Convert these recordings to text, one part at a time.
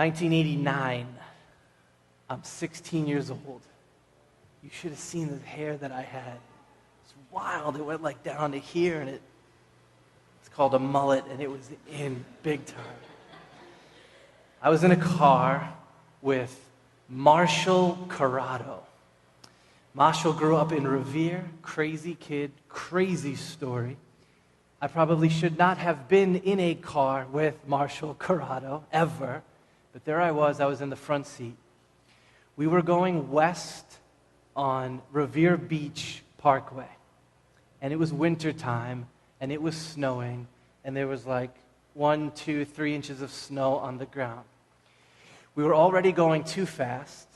1989. I'm 16 years old. You should have seen the hair that I had. It's wild. It went like down to here, and it's called a mullet, and it was in big time. I was in a car with Marshall Corrado. Marshall grew up in Revere, crazy kid, crazy story. I probably should not have been in a car with Marshall Corrado, ever, but there I was in the front seat. We were going west on Revere Beach Parkway, and it was winter time, and it was snowing, and there was like 1, 2, 3 inches of snow on the ground. We were already going too fast,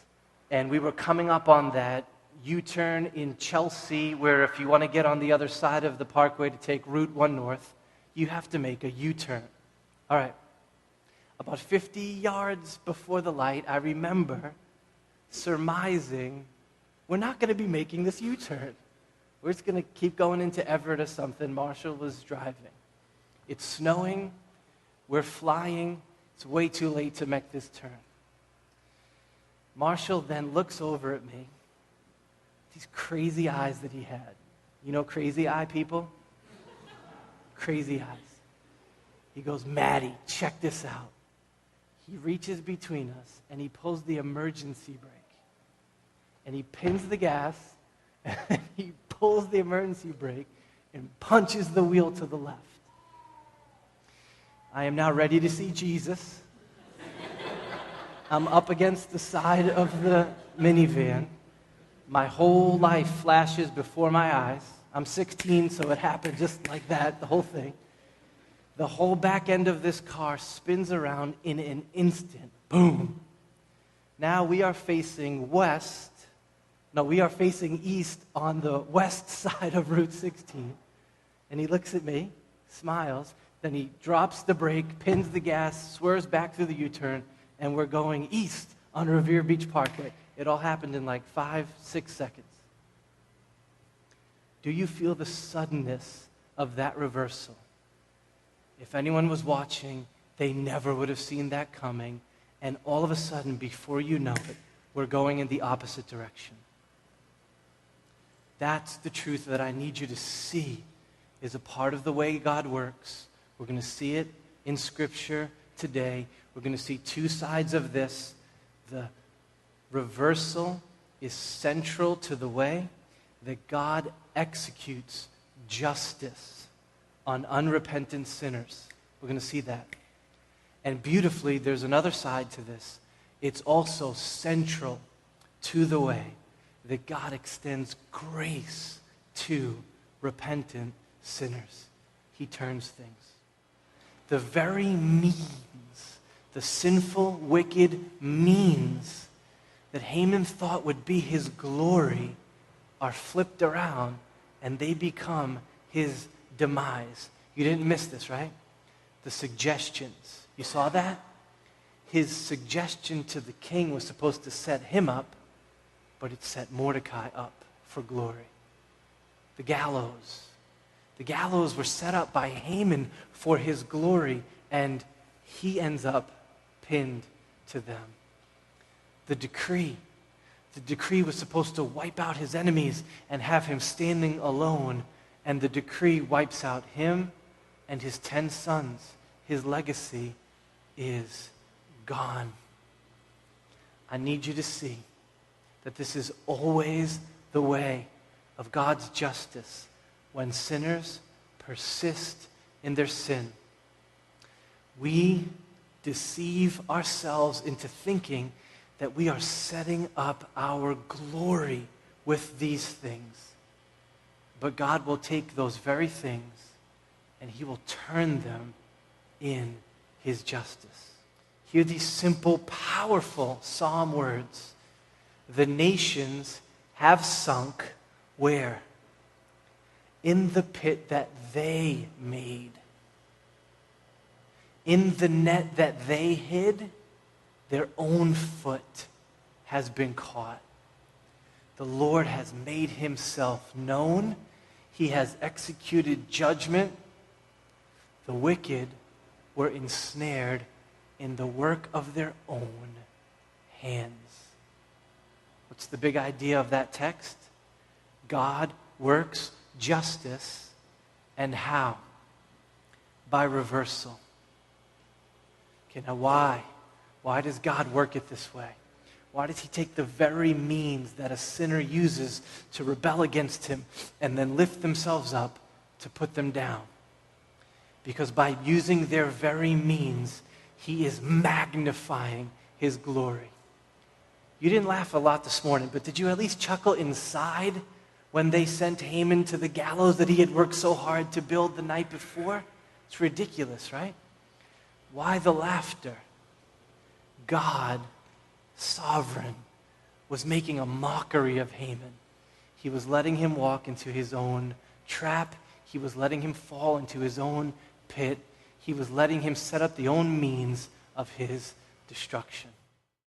and we were coming up on that U-turn in Chelsea, where if you want to get on the other side of the parkway to take Route 1 North, you have to make a U-turn. All right. About 50 yards before the light, I remember surmising, we're not going to be making this U-turn. We're just going to keep going into Everett or something. Marshall was driving. It's snowing. We're flying. It's way too late to make this turn. Marshall then looks over at me. These crazy eyes that he had. You know crazy eye people? Crazy eyes. He goes, Maddie, check this out. He reaches between us and he pulls the emergency brake. And he pins the gas and he pulls the emergency brake and punches the wheel to the left. I am now ready to see Jesus. I'm up against the side of the minivan. My whole life flashes before my eyes. I'm 16, so it happened just like that, the whole thing. The whole back end of this car spins around in an instant. Boom. Now we are facing east on the west side of Route 16. And he looks at me, smiles, then he drops the brake, pins the gas, swerves back through the U-turn, and we're going east on Revere Beach Parkway. It all happened in like 5-6 seconds. Do you feel the suddenness of that reversal? If anyone was watching, they never would have seen that coming. And all of a sudden, before you know it, we're going in the opposite direction. That's the truth that I need you to see is a part of the way God works. We're going to see it in Scripture today. We're going to see two sides of this. The reversal is central to the way that God executes justice on unrepentant sinners. We're going to see that. And beautifully, there's another side to this. It's also central to the way that God extends grace to repentant sinners. He turns things. The very means, the sinful, wicked means that Haman thought would be his glory are flipped around and they become his demise. You didn't miss this, right? The suggestions. You saw that? His suggestion to the king was supposed to set him up, but it set Mordecai up for glory. The gallows. The gallows were set up by Haman for his glory, and he ends up pinned to them. The decree. The decree was supposed to wipe out his enemies and have him standing alone, and the decree wipes out him and his 10 sons. His legacy is gone. I need you to see that this is always the way of God's justice when sinners persist in their sin. We deceive ourselves into thinking that we are setting up our glory with these things. But God will take those very things and he will turn them in his justice. Hear these simple, powerful psalm words. The nations have sunk where? In the pit that they made. In the net that they hid, their own foot has been caught. The Lord has made himself known. He has executed judgment. The wicked were ensnared in the work of their own hands. What's the big idea of that text? God works justice, and how? By reversal. Okay, now why? Why does God work it this way? Why does he take the very means that a sinner uses to rebel against him and then lift themselves up to put them down? Because by using their very means, he is magnifying his glory. You didn't laugh a lot this morning, but did you at least chuckle inside when they sent Haman to the gallows that he had worked so hard to build the night before? It's ridiculous, right? Why the laughter? God, sovereign, was making a mockery of Haman. He was letting him walk into his own trap. He was letting him fall into his own pit. He was letting him set up the own means of his destruction.